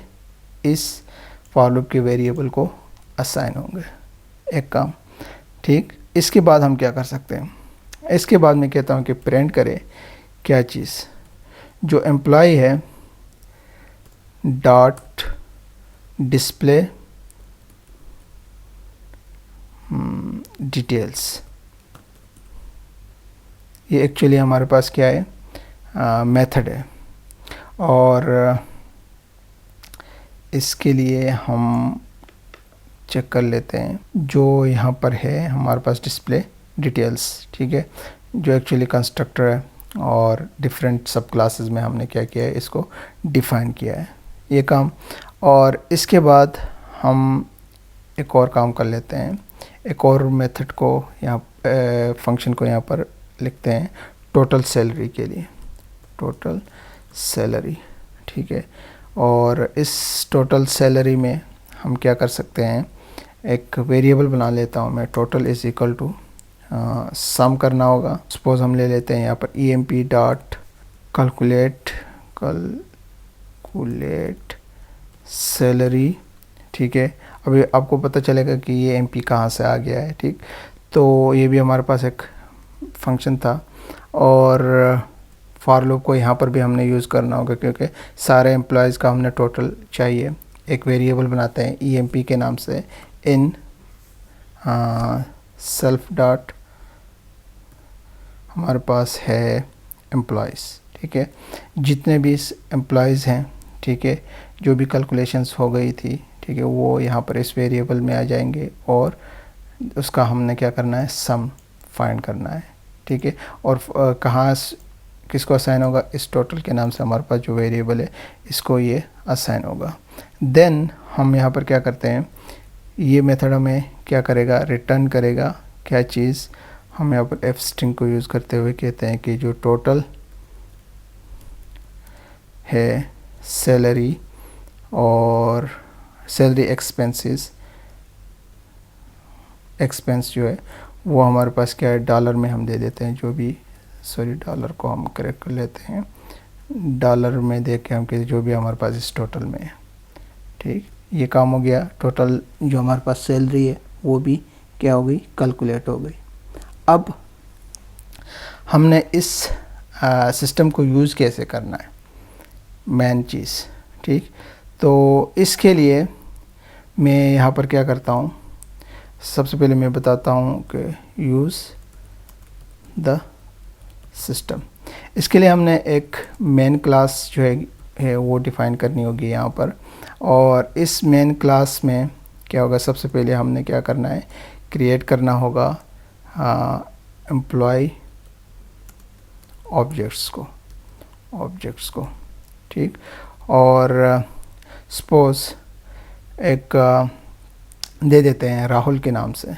इस फॉर लूप के वेरिएबल को असाइन होंगे, एक काम, ठीक। इसके बाद हम क्या कर सकते हैं, इसके बाद मैं कहता हूँ कि प्रिंट करे क्या चीज़, जो एम्प्लॉय है डॉट डिस्प्ले डिटेल्स। ये एक्चुअली हमारे पास क्या है, मेथड है। और इसके लिए हम चेक कर लेते हैं जो यहाँ पर है हमारे पास डिस्प्ले डिटेल्स, ठीक है, जो एक्चुअली कंस्ट्रक्टर है और डिफरेंट सब क्लासेस में हमने क्या किया है, इसको डिफ़ाइन किया है, ये काम। और इसके बाद हम एक और काम कर लेते हैं, एक और मेथड को यहाँ फंक्शन को यहाँ पर लिखते हैं टोटल सैलरी के लिए, टोटल सैलरी, ठीक है। और इस टोटल सैलरी में हम क्या कर सकते हैं, एक वेरिएबल बना लेता हूँ मैं, total is equal to some करना होगा। सपोज हम ले लेते हैं यहाँ पर emp डॉट कैलकुलेट सैलरी, ठीक है। अभी आपको पता चलेगा कि ये mp कहाँ से आ गया है, ठीक। तो ये भी हमारे पास एक फंक्शन था और फॉर लूप को यहाँ पर भी हमने यूज़ करना होगा क्योंकि सारे एम्प्लॉयज़ का हमने टोटल चाहिए। एक वेरिएबल बनाते हैं emp के नाम से इन सेल्फ डॉट हमारे पास है एम्प्लॉयज़, ठीक है। जितने भी एम्प्लॉयज़ हैं, ठीक है, जो भी कैलकुलेशंस हो गई थी, ठीक है, वो यहाँ पर इस वेरिएबल में आ जाएंगे और उसका हमने क्या करना है, सम फाइंड करना है, ठीक है। और कहाँ किसको असाइन होगा, इस टोटल के नाम से हमारे पास जो वेरिएबल है इसको ये असाइन होगा। देन हम यहाँ पर क्या करते हैं, ये मेथड हमें क्या करेगा, रिटर्न करेगा क्या चीज़, हम यहाँ पर एफ स्ट्रिंग को यूज़ करते हुए कहते हैं कि जो टोटल है सैलरी और सैलरी एक्सपेंस जो है वो हमारे पास क्या है, डॉलर में हम दे देते हैं, जो भी डॉलर को हम करेक्ट कर लेते हैं, डॉलर में दे के हम कहते जो भी हमारे पास इस टोटल में है, ठीक। ये काम हो गया। टोटल जो हमारे पास सैलरी है वो भी क्या हो गई, कैलकुलेट हो गई। अब हमने इस सिस्टम को यूज़ कैसे करना है, मेन चीज़, ठीक। तो इसके लिए मैं यहाँ पर क्या करता हूँ, सबसे पहले मैं बताता हूँ कि यूज़ द सिस्टम। इसके लिए हमने एक मेन क्लास जो है वो डिफ़ाइन करनी होगी यहाँ पर। और इस मेन क्लास में क्या होगा, सबसे पहले हमने क्या करना है, क्रिएट करना होगा एम्प्लॉय ऑब्जेक्ट्स को, ठीक। और सपोज एक दे देते हैं राहुल के नाम से,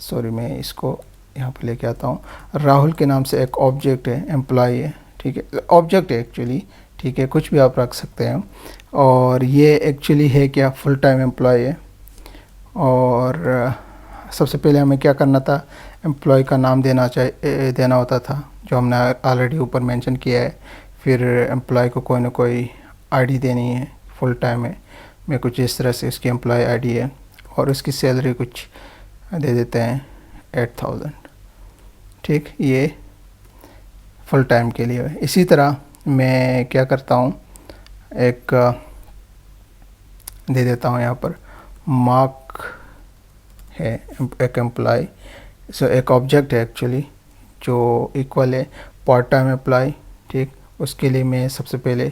सॉरी मैं इसको यहाँ पर लेके आता हूँ, राहुल के नाम से एक ऑब्जेक्ट है, एम्प्लॉय है, ठीक है, ऑब्जेक्ट है एक्चुअली, ठीक है, कुछ भी आप रख सकते हैं। और ये एक्चुअली है क्या, फुल टाइम एम्प्लॉय है। और सबसे पहले हमें क्या करना था, एम्प्लॉय का नाम देना होता था, जो हमने ऑलरेडी ऊपर मेंशन किया है। फिर एम्प्लॉय को कोई ना कोई आईडी देनी है, फुल टाइम है, मैं कुछ इस तरह से इसकी एम्प्लॉय आईडी है, और इसकी सैलरी कुछ दे देते हैं 8000, ठीक, ये फुल टाइम के लिए है। इसी तरह मैं क्या करता हूँ, एक दे देता हूँ यहाँ पर मार्क है, एक एम्प्लॉय, सो एक ऑब्जेक्ट है एक्चुअली जो इक्वल है पार्ट टाइम एम्प्लॉय, ठीक। उसके लिए मैं सबसे पहले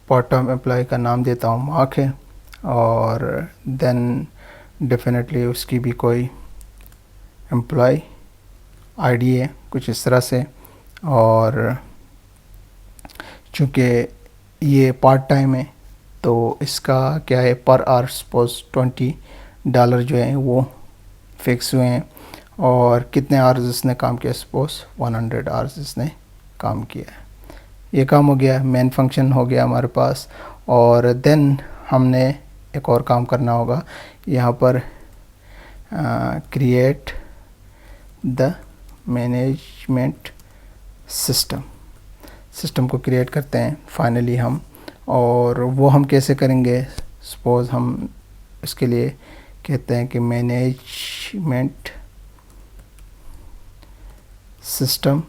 पार्ट टाइम एम्प्लॉय का नाम देता हूँ मार्क है, और देन डेफिनेटली उसकी भी कोई एम्प्लॉय आईडी है कुछ इस तरह से। और चूँकि ये पार्ट टाइम है तो इसका क्या है, पर आवर सपोज $20 जो है वो फिक्स हुए हैं, और कितने आवर्स इसने काम किया, सपोज 100 आवर्स इसने काम किया है। ये काम हो गया, मेन फंक्शन हो गया हमारे पास। और देन हमने एक और काम करना होगा यहाँ पर, क्रिएट द मैनेजमेंट सिस्टम को क्रिएट करते हैं फाइनली हम। और वो हम कैसे करेंगे, सपोज़ हम इसके लिए कहते हैं कि मैनेजमेंट सिस्टम,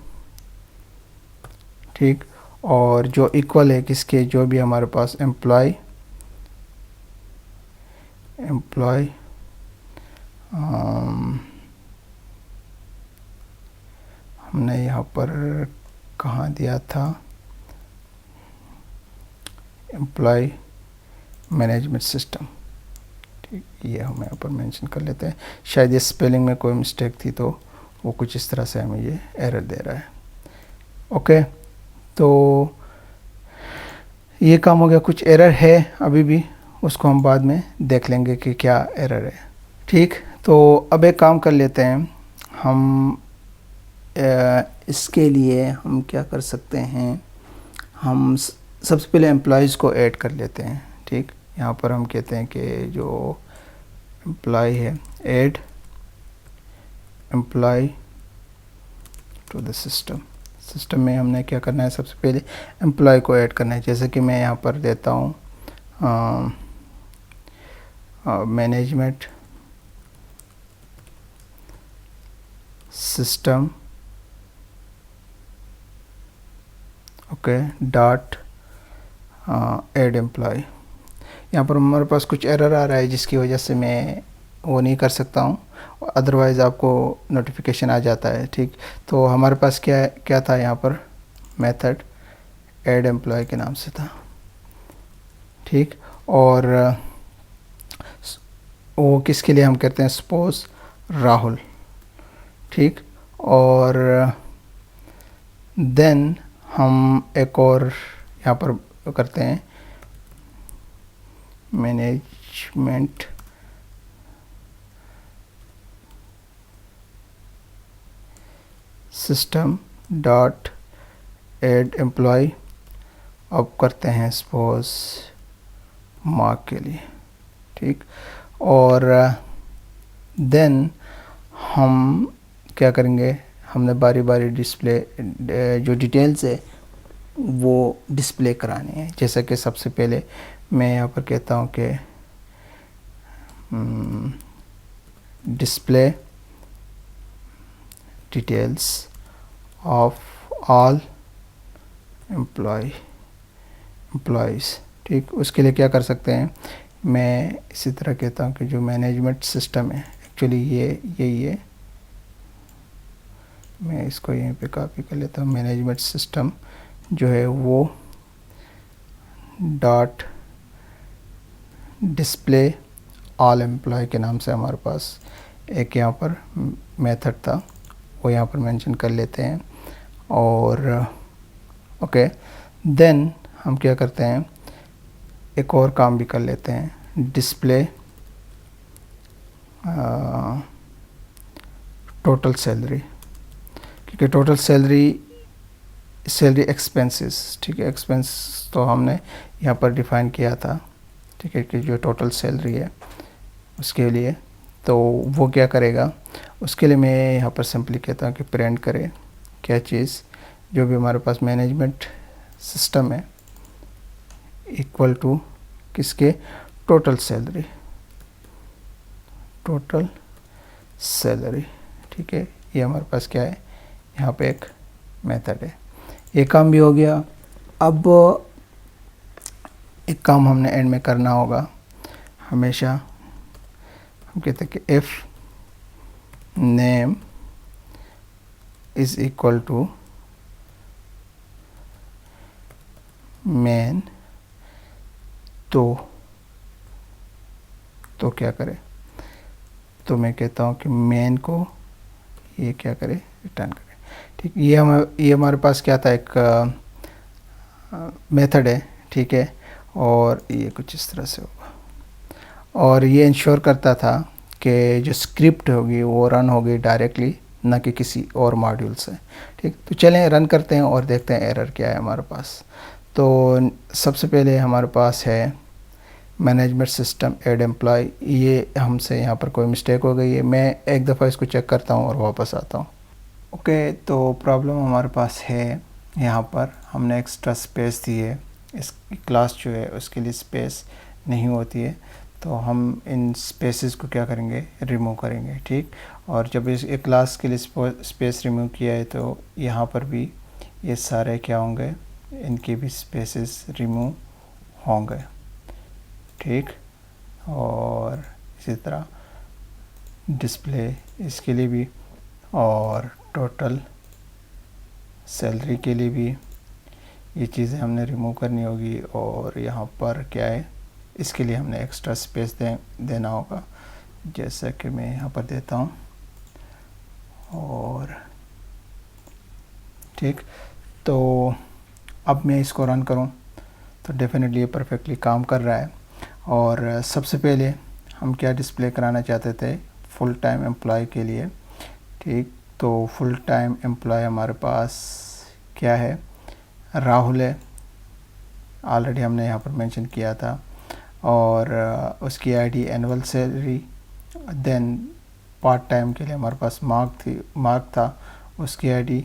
ठीक। और जो इक्वल है किसके, जो भी हमारे पास एम्प्लॉय हमने यहाँ पर कहाँ दिया था, एम्प्लॉय मैनेजमेंट सिस्टम, ठीक। ये हम यहाँ पर मेंशन कर लेते हैं। शायद ये स्पेलिंग में कोई मिस्टेक थी तो वो कुछ इस तरह से हमें ये एरर दे रहा है। ओके, तो ये काम हो गया। कुछ एरर है अभी भी, उसको हम बाद में देख लेंगे कि क्या एरर है, ठीक। तो अब एक काम कर लेते हैं हम, इसके लिए हम क्या कर सकते हैं, हम सबसे पहले एम्प्लॉयज़ को ऐड कर लेते हैं, ठीक। यहाँ पर हम कहते हैं कि जो एम्प्लॉय है, add employee to the system में हमने क्या करना है, सबसे पहले एम्प्लॉय को ऐड करना है। जैसे कि मैं यहाँ पर देता हूँ management system, okay, dot add employee. यहाँ पर हमारे पास कुछ एरर आ रहा है जिसकी वजह से मैं वो नहीं कर सकता हूँ, अदरवाइज़ आपको नोटिफिकेशन आ जाता है, ठीक। तो हमारे पास क्या था यहाँ पर, मेथड ऐड एम्प्लॉय के नाम से था, ठीक। और वो किसके लिए हम कहते हैं, सपोज राहुल, ठीक। और देन हम एक और यहाँ पर करते हैं management system dot add employee. अब करते हैं सपोज मार्क के लिए, ठीक। और देन हम क्या करेंगे, हमने बारी बारी डिस्प्ले जो डिटेल्स है वो डिस्प्ले करानी है। जैसा कि सबसे पहले मैं यहाँ पर कहता हूँ कि display details of all employees, ठीक। उसके लिए क्या कर सकते हैं, मैं इसी तरह कहता हूँ कि जो मैनेजमेंट सिस्टम है, एक्चुअली यही है, मैं इसको यहीं पे कॉपी कर लेता हूँ। मैनेजमेंट सिस्टम जो है वो डॉट डिस्प्ले ऑल एम्प्लॉय के नाम से हमारे पास एक यहाँ पर मेथड था, वो यहाँ पर मेंशन कर लेते हैं। और ओके, देन हम क्या करते हैं, एक और काम भी कर लेते हैं, डिस्प्ले टोटल सैलरी, क्योंकि टोटल सैलरी एक्सपेंसेस, ठीक है। एक्सपेंस तो हमने यहाँ पर डिफ़ाइन किया था, ठीक है, कि जो टोटल सैलरी है उसके लिए, तो वो क्या करेगा, उसके लिए मैं यहाँ पर सिंपली कहता हूँ कि प्रिंट करे क्या चीज़, जो भी हमारे पास मैनेजमेंट सिस्टम है इक्वल टू किसके, टोटल सैलरी, ठीक है। ये हमारे पास क्या है, यहाँ पे एक मेथड है। ये काम भी हो गया। अब एक काम हमने एंड में करना होगा, हमेशा हम कहते हैं कि if name is equal to main, तो क्या करे, तो मैं कहता हूँ कि मेन को ये क्या करे, रिटर्न करे। ठीक, ये हमारे पास क्या था, एक मेथड है, ठीक है, और ये कुछ इस तरह से होगा, और ये इंश्योर करता था कि जो स्क्रिप्ट होगी वो रन होगी डायरेक्टली, ना कि किसी और मॉड्यूल से। ठीक, तो चलें रन करते हैं और देखते हैं एरर क्या है हमारे पास। तो सबसे पहले हमारे पास है मैनेजमेंट सिस्टम ऐड एम्प्लॉय, ये हमसे यहाँ पर कोई मिस्टेक हो गई है। मैं एक दफ़ा इसको चेक करता हूँ और वापस आता हूँ। ओके, तो प्रॉब्लम हमारे पास है, यहाँ पर हमने एक्स्ट्रा स्पेस दी है, इस क्लास जो है उसके लिए स्पेस नहीं होती है, तो हम इन स्पेसेस को क्या करेंगे, रिमूव करेंगे। ठीक, और जब इस एक क्लास के लिए स्पेस रिमूव किया है तो यहाँ पर भी ये सारे क्या होंगे, इनके भी स्पेसेस रिमूव होंगे। ठीक, और इसी तरह डिस्प्ले इसके लिए भी, और टोटल सैलरी के लिए भी ये चीज़ें हमने रिमूव करनी होगी। और यहाँ पर क्या है, इसके लिए हमने एक्स्ट्रा स्पेस देना होगा, जैसा कि मैं यहाँ पर देता हूँ। और ठीक, तो अब मैं इसको रन करूँ तो डेफिनेटली ये परफेक्टली काम कर रहा है। और सबसे पहले हम क्या डिस्प्ले कराना चाहते थे, फुल टाइम एम्प्लॉय के लिए। ठीक, तो फुल टाइम एम्प्लॉय हमारे पास क्या है, राहुल है, ऑलरेडी हमने यहाँ पर मेंशन किया था, और उसकी ID annual salary. Then part time के लिए हमारे पास मार्क था, उसकी आईडी,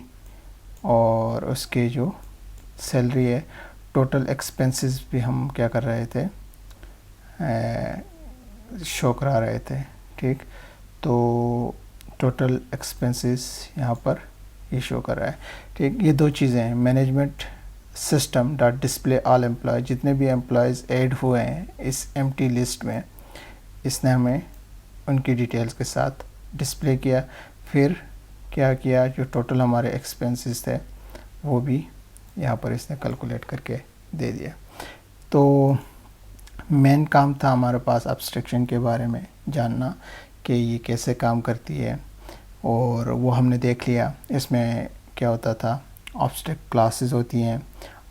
और उसके जो सैलरी है। टोटल एक्सपेंसेस भी हम क्या कर रहे थे, शो करा रहे थे। ठीक, तो टोटल एक्सपेंसेस यहाँ पर ये शो कर रहा है। ठीक, ये दो चीज़ें हैं, management system dot display all employ, जितने भी एम्प्लॉयज़ ऐड हुए हैं इस एम्प्टी लिस्ट में, इसने हमें उनकी डिटेल्स के साथ डिस्प्ले किया। फिर क्या किया, जो टोटल हमारे एक्सपेंसेस थे वो भी यहाँ पर इसने कैलकुलेट करके दे दिया। तो मेन काम था हमारे पास एब्स्ट्रैक्शन के बारे में जानना कि ये कैसे काम करती है, और वो हमने देख लिया। इसमें क्या होता था, ऑब्जेक्ट क्लासेस होती हैं,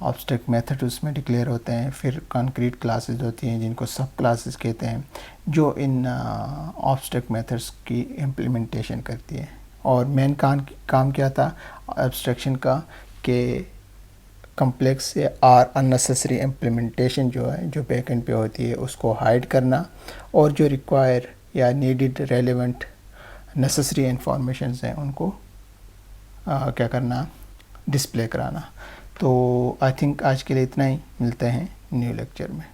ऑब्जेक्ट मेथड उसमें डिक्लेयर होते हैं, फिर कॉन्क्रीट क्लासेस होती हैं जिनको सब क्लासेस कहते हैं, जो इन ऑब्जेक्ट मेथड्स की इम्प्लीमेंटेशन करती है। और मेन काम क्या था एब्स्ट्रैक्शन का, कि कम्प्लेक्स और अननेसेसरी इम्प्लीमेंटेशन जो है, जो बैकएंड पे होती है, उसको हाइड करना, और जो रिक्वायर या नीडेड रेलेवेंट नेसेसरी इंफॉर्मेशन हैं उनको क्या करना, डिस्प्ले कराना। तो आई थिंक आज के लिए इतना ही, मिलते हैं न्यू लेक्चर में।